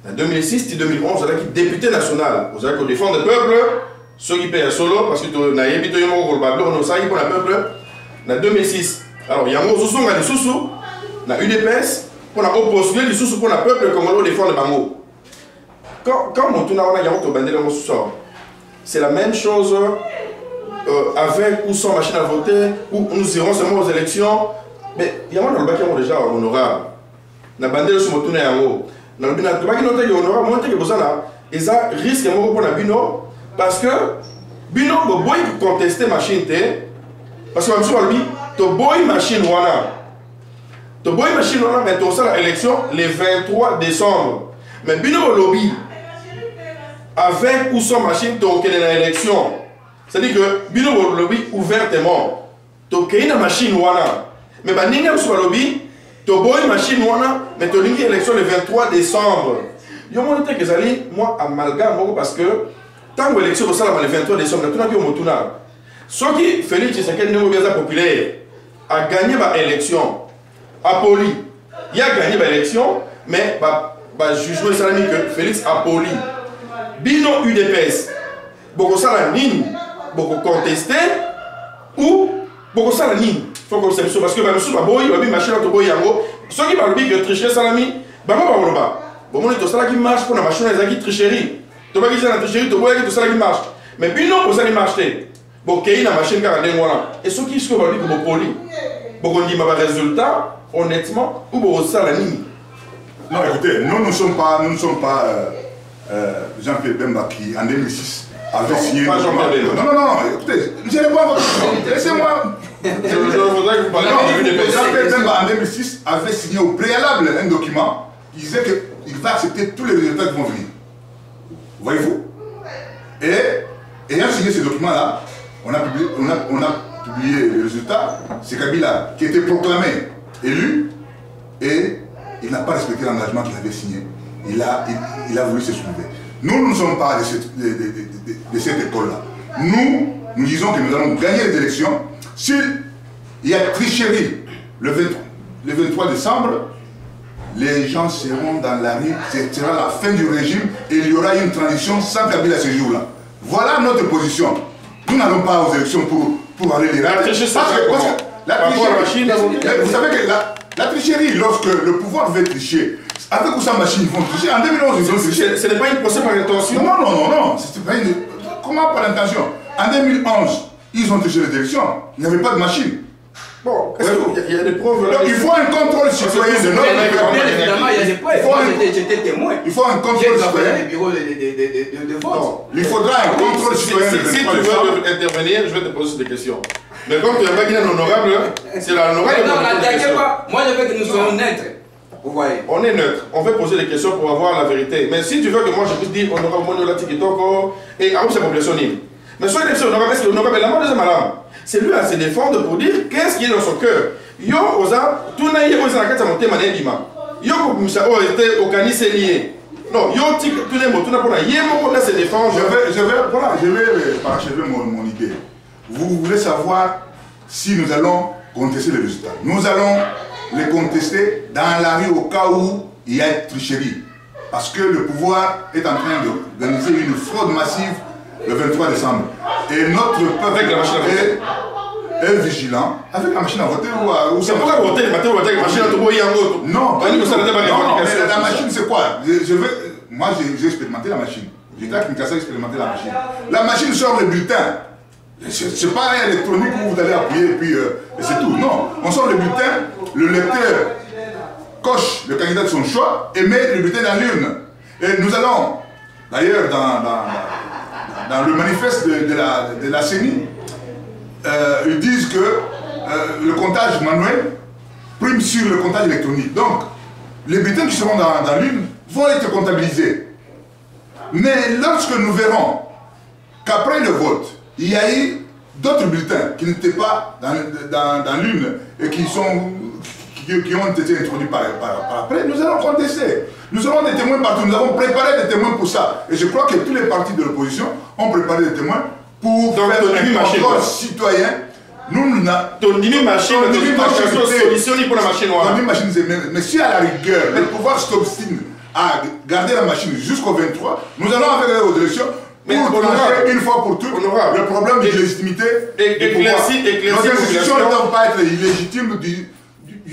En 2006 et 2011, aux Alaki, député national. Aux Alaki, défendre le peuple, ceux qui payent solo, parce que tu as évité le peuple. En 2006. Alors, il y a un des sous dans UDPS, pour postuler les sous pour le peuple comme on défend le bango. Quand on tourne c'est la même chose avec ou sans machine à voter, où nous irons seulement aux élections. Mais il y a un qui déjà honorable. Na bandé sur mon tourné en haut. Dans le bina, tu vas noter honorable, moi que ça là, et ça risque pour la bino parce que bino boy contester machine té parce que même sur lui, to boy machine wana. To boy machine wana mais to ça l'élection le 23 décembre. Mais bino lobby avec ou sans machine to que l'élection. C'est-à-dire que bino lobby ouvertement. To que une machine wana. Mais bah n'importe sur lobby to boy machine wana mais to lingi élection le 23 décembre. Yo mon que zali moi amalgame parce que tant que l'élection au le 23 décembre tout n'a pas eu motuna. Ce qui Félix Tshisekedi n'est pas populaire a gagné l'élection. Apoli, il a gagné l'élection mais jugement salami que Félix Apoli bino UDPS beaucoup ça la ligne beaucoup contesté ou beaucoup ça la ligne. Faut que c'est parce que monsieur Baboy va bien machine à boy yango ceux qui parlent que tricher salami bango ba bon on est tout ça qui marche pour la machine qui tricherie tu vas dire la tricherie tu vois que tout ça qui marche mais bino pour ça qui marche bon qu'il na machine car ndé ngona et ceux qui se veulent que poli bon on dit ma résultat honnêtement ou bon ça la ligne. Non écoutez, nous ne sommes pas Jean-Pierre Bemba qui en 2006 avait signé. Pas Jean-Pierre Bemba. Non, écoutez, je n'ai pas votre question. Laissez-moi. Je voudrais que vous parliez de Jean-Pierre Bemba en 2006 avait signé au préalable un document qui disait qu'il va accepter tous les résultats qui vont venir. Voyez-vous? Et ayant signé ce document-là, on a publié les résultats. C'est Kabila qui était proclamé élu et il n'a pas respecté l'engagement qu'il avait signé. Il a voulu se soulever. Nous ne sommes pas de cette école-là. Nous disons que nous allons gagner les élections. S'il y a tricherie le 23 décembre, les gens seront dans la rue, ce sera la fin du régime et il y aura une transition sans Kabila ce jour-là. Voilà notre position. Nous n'allons pas aux élections pour aller les rater. La tricherie, vous savez que la tricherie, lorsque le pouvoir veut tricher, avec ou sans machine, ils vont tricher. En 2011, ils ont triché. Ce n'est pas une procès par intention. Non. Comment par intention? En 2011, ils ont touché les élections. Il n'y avait pas de machine. Bon, il y a des preuves. Donc il faut un contrôle citoyen de notre Bien évidemment, il y a des preuves. Moi, j'étais témoin. Il faut un contrôle citoyen. Les bureaux de vote. Il faudra un contrôle citoyen. Si tu veux intervenir, je vais te poser des questions. Mais comme tu n'as pas dit un honorable, c'est l'honorable. Non, n'attaquez pas. Moi, je veux que nous soyons neutres. Vous voyez. On est neutre. On veut poser des questions pour avoir la vérité. Mais si tu veux que moi je puisse dire honorable Moniola Tikitoko et à où c'est population libre. Mais soyez des honorables, est-ce que l'honorable est la mort de malade? C'est lui à se défendre pour dire qu'est-ce qui est dans son cœur. Yo, Oza, tout n'a pas été dans la monté mané bima. Yo, comme ça, oh, était organisé lié. Non, yo, tout n'est pas tout n'a pas yémo, on se défendre. Je vais parachever mon idée. Vous voulez savoir si nous allons contester les résultats. Nous allons les contester dans la rue au cas où il y a tricherie. Parce que le pouvoir est en train d'organiser une fraude massive le 23 décembre. Et notre peuple avec la machine à voter est vigilant. Avec la machine à voter ou c'est pourquoi voter avec la machine à voter? Non, mais la machine c'est quoi? Moi j'ai expérimenté la machine. J'étais à Kinshasa expérimenté la machine. La machine sort le bulletin. C'est pas électronique où vous allez appuyer et puis c'est tout. Non, on sort le bulletin, le lecteur coche le candidat de son choix et met le bulletin dans l'urne. Et nous allons, d'ailleurs dans le manifeste de la CENI, ils disent que le comptage manuel prime sur le comptage électronique. Donc, les bulletins qui seront dans l'urne vont être comptabilisés. Mais lorsque nous verrons qu'après le vote, il y a eu d'autres bulletins qui n'étaient pas dans l'une et qui ont été introduits par après, nous allons contester. Nous aurons des témoins partout. Nous avons préparé des témoins pour ça. Et je crois que tous les partis de l'opposition ont préparé des témoins pour faire un contrôle citoyen. Nous, ton machine, solution pour la machine noire. Mais si à la rigueur, le pouvoir s'obstine à garder la machine jusqu'au 23, nous allons faire aux élections. Mais pour trancher une fois pour toutes le problème de légitimité du pouvoir. Nos institutions ne doivent pas être illégitimes du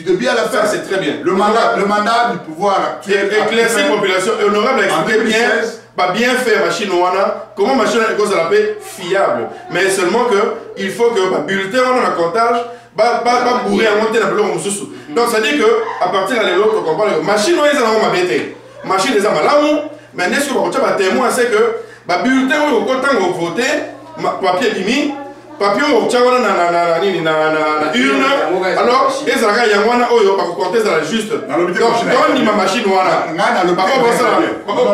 début à la fin. C'est très bien. Le mandat du pouvoir actuel. Éclaircir la population honorable a expliqué bien, pas bien faire machine ouana, comment machine à cause de la paix fiable. Mais seulement que il faut que le bulletin on a comptage, pas bourrer à monter dans le bloc. Donc ça dit que à partir de l'autre, on parle de machine ouana, ils ont ma bête. Machine des amalams, mais n'est-ce que on tient témoin, c'est que le bulletin où on vote, papier bimi, papier où on tient na urne, alors les agas yangwana oyo pa contester dans la juste. Donc ni ma machine ouana.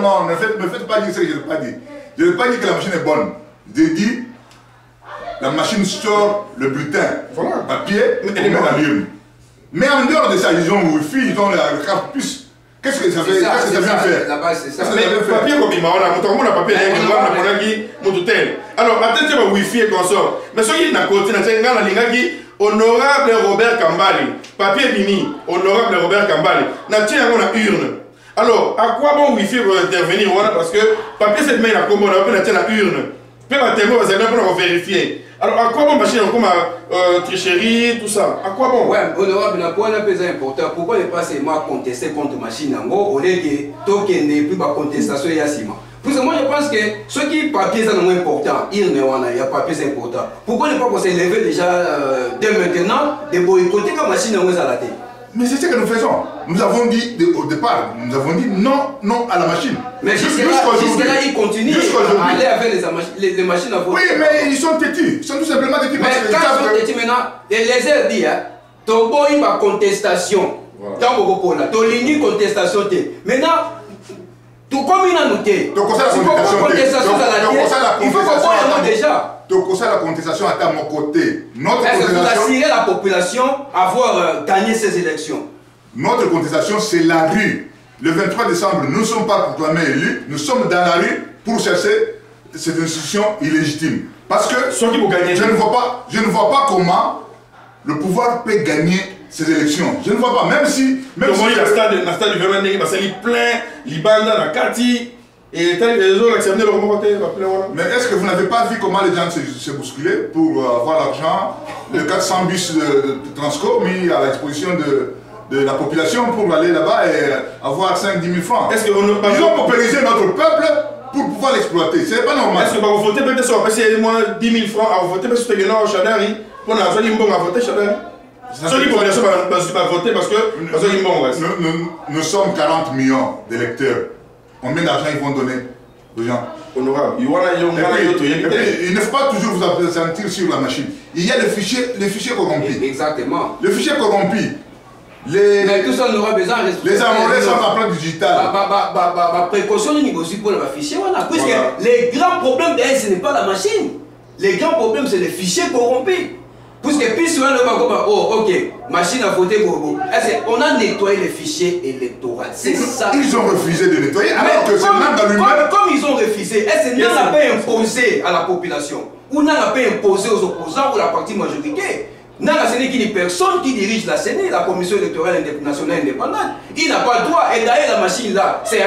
Non, ne faites pas dire ce que je n'ai pas dit. Je n'ai pas dit que la machine est bonne. J'ai dit la machine sort le bulletin, papier, et met dans l'urne. Mais en dehors de ça, ils ont Wi-Fi, ils ont la carte puce. Qu'est-ce que ça fait? Qu'est-ce que ça vient faire? Le papier comme il m'a on a papier alors peut-être que Wi-Fi et consort. Mais ce qui n'a côté na lingaki honorable Robert Kambali, papier bimi, honorable Robert Kambali. Na tient on urne. Alors à quoi bon Wi-Fi pour intervenir parce que papier cette main la combo na tient la urne. Peut pas témoin parce que pour vérifier. Alors à quoi bon machine comme tricherie, tout ça? À quoi bon? Ouais, honorable, n'a pas un peu important. Pourquoi ne pas seulement contester contre machine en gros, au lieu que tout qui n'est plus pas contestation et asima. Parce que moi je pense que ce qui papier c'est le moins important, il y a papier c'est important. Pourquoi ne pas qu'on s'élève déjà dès maintenant de boycotter la machine en à la tête? Mais c'est ce que nous faisons. Nous avons dit au départ, nous avons dit non à la machine. Mais jusque-là, ils continuent à aller avec les machines à voter. Oui, mais ils sont têtus. Ils sont tout simplement têtus. Mais quand ils sont têtus maintenant, les airs disent, tu as une contestation. Tu as une contestation. Maintenant, tout comme il a noté, tu as contestation il faut qu'on voit déjà. Donc, ça, la contestation est à mon côté. Est-ce que vous assurez la population à avoir gagné ces élections? Notre contestation, c'est la rue. Le 23 décembre, nous ne sommes pas proclamés élus, nous sommes dans la rue pour chercher cette institution illégitime. Parce que je ne vois pas comment le pouvoir peut gagner ces élections. Je ne vois pas, même si... Même si le stade du gouvernement, parce qu'il est plein, l'Ibanda, la Kati... Et les autres acceptent le remonter. Mais est-ce que vous n'avez pas vu comment les gens se bousculaient pour avoir l'argent, le 400 bus de Transco mis à la disposition de la population pour aller là-bas et avoir 5-10 000 francs? Ils ont paupérisé notre peuple pour pouvoir l'exploiter. Ce n'est pas normal. Est-ce que vous votez peut-être sur passer moins 10 000 francs à voter parce que vous avez Chadari pour la zone bon à voter Chadari. Ceux qui population va voter parce que nous sommes 40 millions d'électeurs. Combien d'argent ils vont donner aux gens? Honorable, il ne faut pas toujours vous appesantir sur la machine. Il y a les fichiers corrompus. Exactement. Les fichiers corrompus. Mais tout ça, on aura besoin de les amorés sont en plan digital. Précaution du niveau aussi pour le fichier. Puisque les grands problèmes, ce n'est pas la machine. Les grands problèmes, c'est les fichiers corrompus. Puisque plus souvent, oh, ok, machine à voter, on a nettoyé les fichiers électoraux. C'est ça. Ils ont refusé de nettoyer, alors que c'est Nanga lui-même. Comme ils ont refusé, est-ce que Nanga n'a pas imposé à la population, ou Nanga n'a pas imposé aux opposants ou la partie majorité? Nanga, ce n'est qu'une personne qui dirige la CENI, la Commission électorale nationale indépendante. Il n'a pas le droit. Et d'ailleurs, la machine là, c'est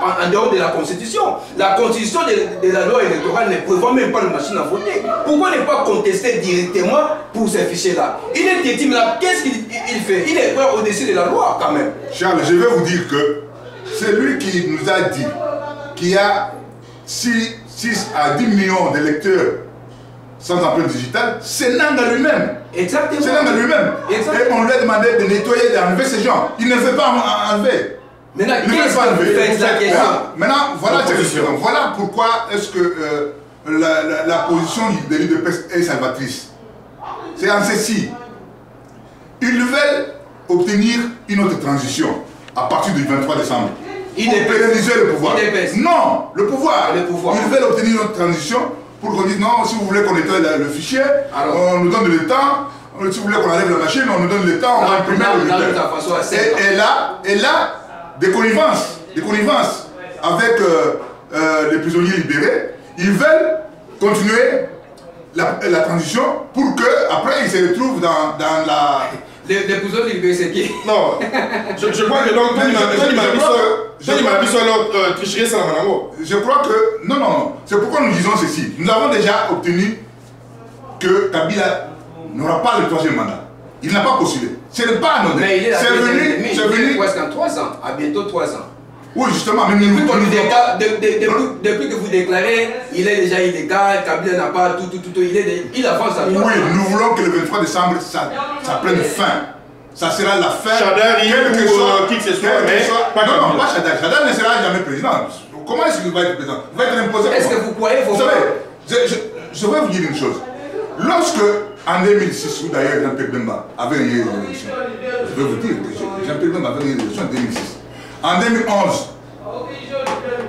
en dehors de la Constitution. La Constitution de la loi électorale ne prévoit même pas de machine à voter. Pourquoi ne pas contester directement pour ces fichiers-là? Il est légitime là. Qu'est-ce qu'il fait? Il est au-dessus de la loi quand même. Charles, je vais vous dire que c'est lui qui nous a dit qu'il y a 6 à 10 millions d'électeurs sans empreinte digitale, c'est Nanga lui-même. Exactement. C'est Nanga lui-même. Et on lui a demandé de nettoyer, d'enlever ces gens. Il ne veut pas enlever. Maintenant, qu'est-ce que vous faites la question? Maintenant, voilà cette question. Voilà pourquoi est-ce que la position de l'UDPS est salvatrice. C'est en ceci. Ils veulent obtenir une autre transition à partir du 23 décembre. Pour pérenniser le pouvoir. Non, le pouvoir. Ils veulent obtenir une autre transition pour qu'on dise non, si vous voulez qu'on nettoie le fichier, on nous donne le temps. Si vous voulez qu'on enlève la machine, on nous donne le temps, on va imprimer le bulletin. Et là, des connivences avec les prisonniers libérés, ils veulent continuer la transition pour qu'après ils se retrouvent dans la... Les prisonniers libérés, c'est qui? Non, je crois que donc, je crois que... Non, c'est pourquoi nous disons ceci. Nous avons déjà obtenu que Kabila n'aura pas le 3e mandat. Il n'a pas postulé. Ce n'est pas anodin. Mais il est venu presque en 3 ans, à bientôt 3 ans. Oui, justement, mais depuis que vous déclarez, il est déjà illégal, Kabila n'a pas tout, il avance à 3 ans. Oui, nous voulons que le 23 décembre, ça prenne fin. Ça sera la fin. Chadari ou qui que ce soit, mais pas Kabila. Non, pas Chadari. Chadari ne sera jamais président. Comment est-ce qu'il va être président? Il va être imposé. Est-ce que vous croyez? Vous savez, je vais vous dire une chose. Lorsque, en 2006, où d'ailleurs Jean-Pierre Bemba avait gagné les élections, je vais vous dire que Jean-Pierre Bemba avait gagné les élections en 2006. En 2011,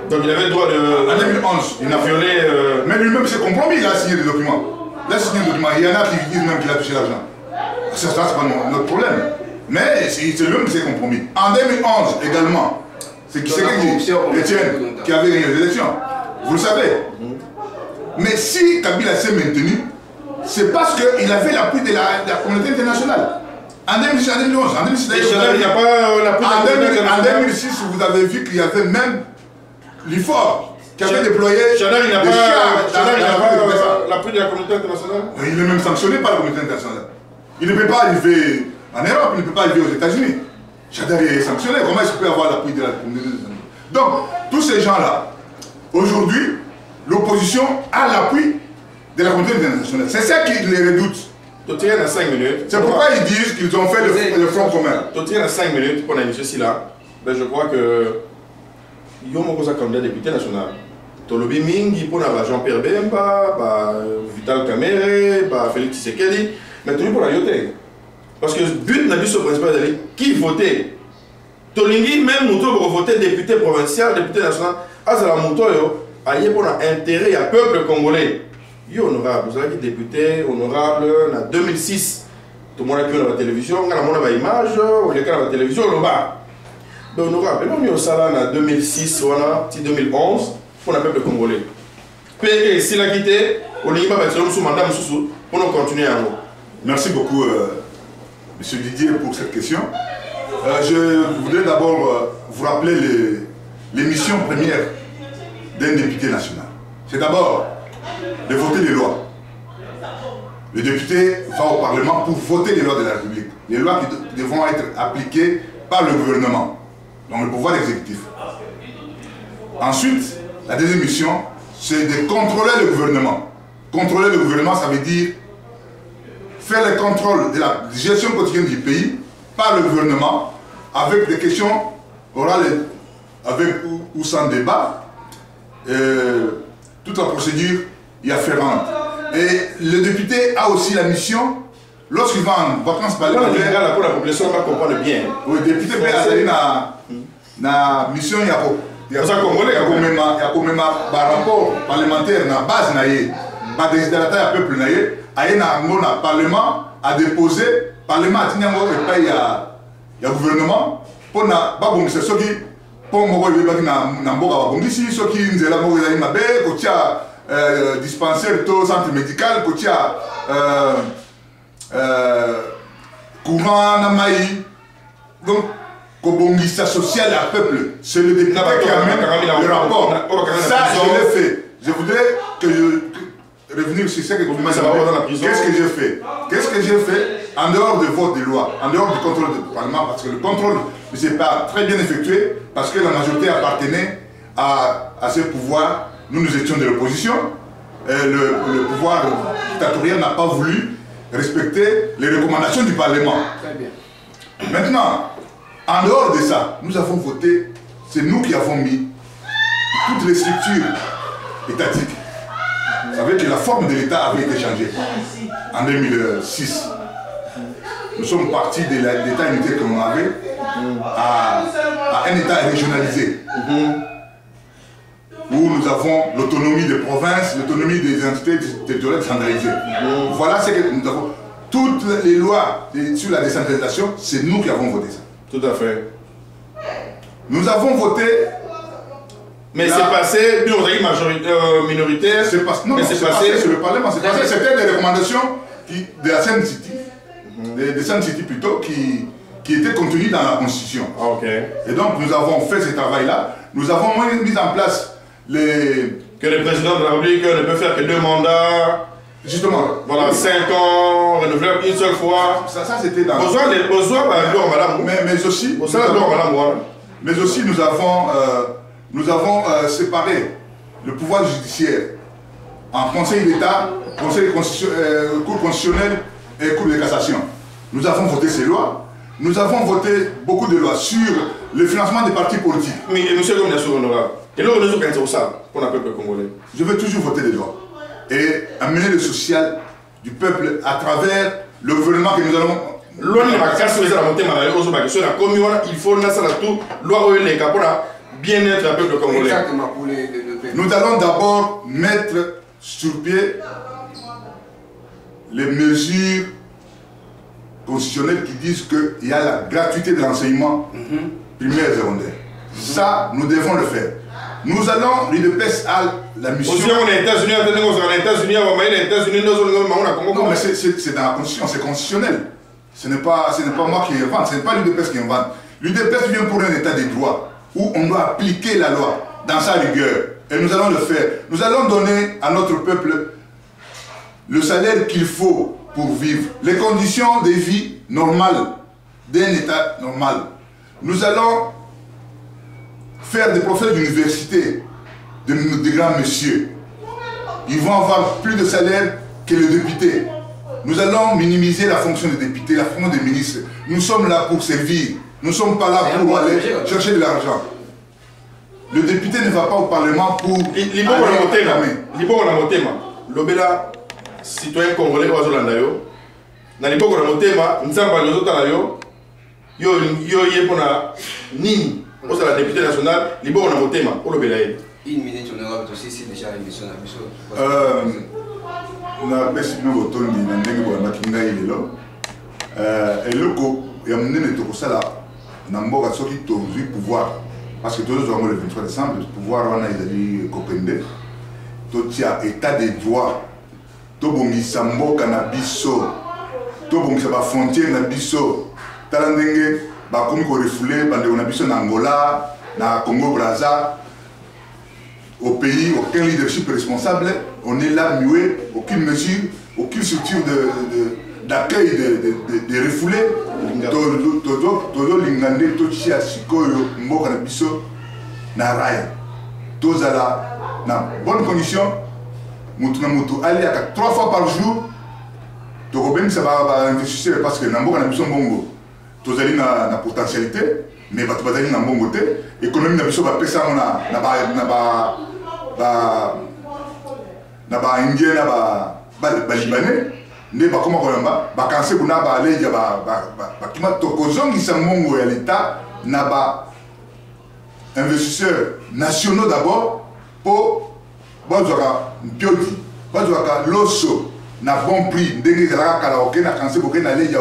donc il avait le droit de... En 2011, il a violé... Mais lui-même s'est compromis, il a signé des documents. Il a signé des documents, il y en a qui disent même qu'il a touché l'argent. Ça, c'est pas notre problème. Mais c'est lui-même qui s'est compromis. En 2011 également, c'est qui Etienne qui avait gagné les élections. Vous le savez. Mais si Kabila s'est maintenu, c'est parce qu'il avait l'appui de la communauté internationale. En 2006, en 2011, en 2006, en 2006, vous avez vu qu'il y avait même l'IFOR qui avait déployé Chadari n'a pas l'appui de la communauté internationale. Il est même sanctionné par la communauté internationale. Il ne peut pas arriver en Europe, il ne peut pas arriver aux États-Unis. Chadari est sanctionné, comment est-ce qu'il peut avoir l'appui de la communauté internationale? Donc, tous ces gens-là, aujourd'hui, l'opposition a l'appui de la communauté internationale. C'est ça qui les redoute. À 5 minutes. C'est pourquoi ils disent qu'ils ont fait le front commun. Tu à 5 minutes pour analyser ceci-là. Ben, je crois que il y a un candidat député national. Tolobi Mingi pour Jean-Pierre Bemba, Vital Kamere, Félix Tshisekedi, mais tout pour la yoté. Parce que le but n'a pas ce principal d'aller qui votait. Tolingi même Mouto pour voter député provincial, député national. Azala Mouto aille pour l'intérêt à peuple congolais. Yo honorable, vous avez député honorable en 2006. Tout le monde a vu dans la télévision, on a vu l'image, on a vu la télévision, on a vu honorable. Et nous sommes en 2006, on a 2011, pour le peuple congolais. Et s'il a quitté, on a eu un mandat pour nous continuer à vous. Merci beaucoup, M. Didier, pour cette question. Je voudrais d'abord vous rappeler les missions premières d'un député national. C'est d'abord de voter les lois. Le député va au Parlement pour voter les lois de la République. Les lois qui devront être appliquées par le gouvernement, donc le pouvoir exécutif. Ensuite, La deuxième mission, c'est de contrôler le gouvernement. Contrôler le gouvernement, ça veut dire faire le contrôle de la gestion quotidienne du pays par le gouvernement avec des questions orales, avec ou sans débat, toute la procédure y afférente. Et le député a aussi la mission, lorsqu'il va en vacances parlementaires, pour la population va comprendre bien. Oui, le député peut aller dans la mission, il y a quand même un rapport parlementaire dans la base, par des désiderata du peuple, il y a un parlement à déposer, parlement a tenu un gouvernement pour que ce soit pour moi, dispensaire, centre médical, courant, donc, Kobongisa social à peuple, c'est le député qui amène le rapport. Ça, je l'ai fait. Je voudrais revenir sur ce que vous m'avez dit. Qu'est-ce que j'ai fait? Qu'est-ce que j'ai fait en dehors du vote des lois, en dehors du contrôle du Parlement, parce que le contrôle ne s'est pas très bien effectué, parce que la majorité appartenait à ce pouvoir. Nous étions de l'opposition. Le pouvoir dictatorial n'a pas voulu respecter les recommandations du Parlement. Très bien. Maintenant, en dehors de ça, nous avons voté, c'est nous qui avons mis toutes les structures étatiques. Vous savez que la forme de l'État avait été changée en 2006. Nous sommes partis de l'État unitaire que l'on avait à un État régionalisé. Où nous avons l'autonomie des provinces, l'autonomie des entités territoriales centralisées. Voilà ce que nous avons. Toutes les lois sur la décentralisation, c'est nous qui avons voté ça. Tout à fait. Nous avons voté. Mais c'est passé, nous on a eu minoritaire. Non, c'est passé sur le Parlement. C'était des recommandations de la Seine-City, de Seine-City plutôt, qui étaient contenues dans la Constitution. Et donc nous avons fait ce travail-là. Nous avons mis en place que le président de la République ne peut faire que 2 mandats. Justement. Voilà, 5 ans, renouvelable une seule fois. Ça c'était dans... Mais aussi nous avons séparé le pouvoir judiciaire en Conseil d'État, Cour constitutionnelle et Cour de cassation. Nous avons voté ces lois. Nous avons voté beaucoup de lois sur le financement des partis politiques. Mais monsieur comme Nassou Honorable, et là on est sur ça pour le peuple congolais. Je veux toujours voter des lois et amener le social du peuple à travers le gouvernement que nous allons. Il faut bien-être du peuple congolais. Nous allons d'abord mettre sur pied les mesures constitutionnelles qui disent qu'il y a la gratuité de l'enseignement primaire et secondaire. Ça, nous devons le faire. Nous allons, l'UDPS a la mission... Aussi, on est aux États-Unis, Non, mais c'est dans la Constitution, c'est constitutionnel. Ce n'est pas moi qui invente, ce n'est pas l'UDPS qui invente. L'UDPS vient pour un état de droit où on doit appliquer la loi dans sa rigueur. Et nous allons le faire. Nous allons donner à notre peuple le salaire qu'il faut pour vivre, les conditions de vie normales d'un état normal. Nous allons faire des professeurs d'université, de grands messieurs. Ils vont avoir plus de salaire que les députés. Nous allons minimiser la fonction des députés, la fonction des ministres. Nous sommes là pour servir. Nous ne sommes pas là pour aller chercher de l'argent. Le député ne va pas au Parlement pour... Lobela, citoyen congolais, dans l'époque où on a la députée nationale, on a voté. Une minute, on aura aussi si déjà l'émission na besi me botondi na ndenge boyamba kingai lelo eloko ya munene tokosala na mboka soki tozwi pouvoir parce que tozozwango le 23 décembre pouvoir wana ezali kopende totia état de droit tobongisa mboka na biso tobongisa bafrontière na biso tala ndenge bakomi korefule bandeko na biso na Angola na Congo Brazza. Au pays, aucun leadership responsable, on est là muet, aucune mesure, aucune structure d'accueil de refoulés. Todo lingande to chia sikoyo mboka na biso na raya. tozala na bonne condition mutu na mutu ali aka 3 fois par jour tokobengisa bainvestisseur parce que na mboka na biso mbongo tozali na potentialité mais bato bazali na mbongo te économie na biso bapesa yango na baindien na balibanais nde bakoma koyamba bakanse kuna baleja bakima tokozongisa mbongo ya l'état na investisseurs nationaux d'abord po bazwaka mpioti bazwaka loso na bon prix ndenge ezalaka kala oke na kanse boke na leja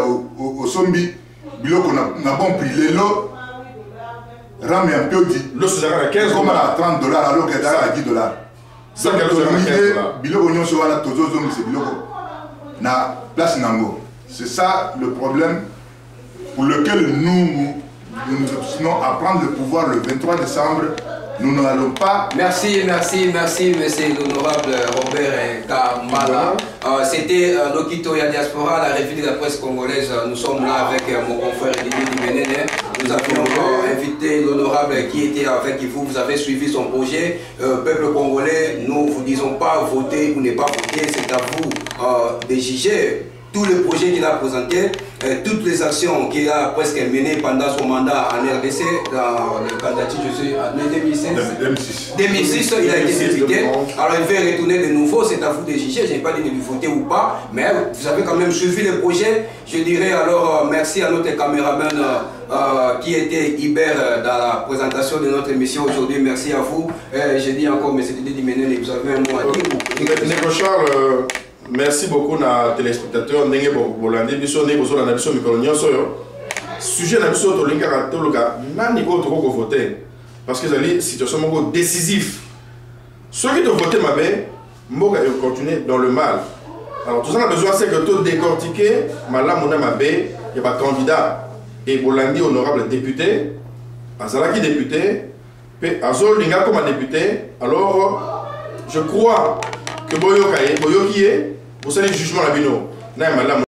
osombi biloko na bon prix lelo rame ya mpioti loso ezalaka na 15 koma na 30 dollars alors que ezalaka na 10 dollars biloko nyonso wana tozozongisa biloko na place nango. C'est ça le problème pour lequel nous sinon à prendre le pouvoir le 23 décembre. Nous n'allons pas. Merci, monsieur l'honorable Robert Kamala. C'était Lokito Ya Diaspora, la revue de la presse congolaise. Nous sommes là avec mon confrère Didier Dimenene. Nous avions invité l'honorable qui était avec vous. Vous avez suivi son projet. Peuple congolais, nous ne vous disons pas voter ou ne pas voter. C'est à vous de juger tous les projets qu'il a présentés, toutes les actions qu'il a presque menées pendant son mandat en RDC, dans le candidature, je suis en 2006, il a été député. Alors il veut retourner de nouveau, c'est à vous de juger, je n'ai pas dit de lui voter ou pas, mais vous avez quand même suivi le projet. Je dirais alors merci à notre caméraman qui était Hubert dans la présentation de notre émission aujourd'hui. Merci à vous. Je dis encore, M. Didier Dimenene, vous avez un mot à dire. Charles, merci beaucoup na téléspectateurs ndenge bolandi biso ndenge bozola na biso mikolo nyonso yo sujet na biso tolingaka toluka nani oyo tokoko voter parce que ezali situation moko décisif soki tovote mabe mboka continuer dans le mal. Alors tout ça on a besoin c'est que to décortiquer malamu na mabe ya ba candidat et bolandi honorable député azalaki député pe azolinga comme député. Alors je crois que boyoki vous savez le jugement la bino na malamu